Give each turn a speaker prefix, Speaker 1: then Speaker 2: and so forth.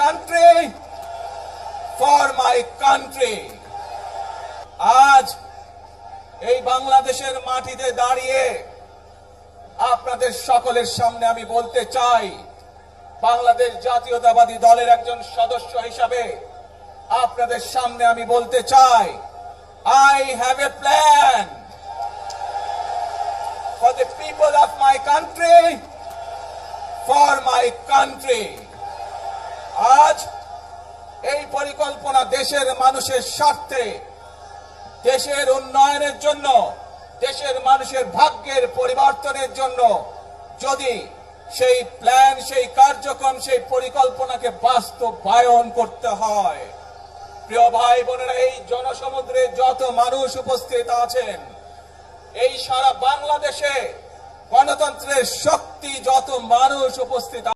Speaker 1: country, for my country. আজ এই বাংলাদেশের মাটিতে দাঁড়িয়ে আপনাদের সকলের সামনে আমি বলতে চাই, বাংলাদেশ জাতীয়তাবাদী দলের একজন সদস্য হিসাবে আপনাদের সামনে আমি বলতে চাই, I have a plan for the people of my country, for my country. আজ এই পরিকল্পনা দেশের মানুষের স্বার্থে, দেশের উন্নয়নের জন্য, দেশের মানুষের ভাগ্যের পরিবর্তনের জন্য যদি সেই প্ল্যান, সেই কার্যক্রম, সেই পরিকল্পনাকে বাস্তবায়ন করতে হয়, প্রিয় ভাই বোনেরা, এই জনসমুদ্রে যত মানুষ উপস্থিত আছেন, এই সারা বাংলাদেশে গণতন্ত্রের শক্তি যত মানুষ উপস্থিত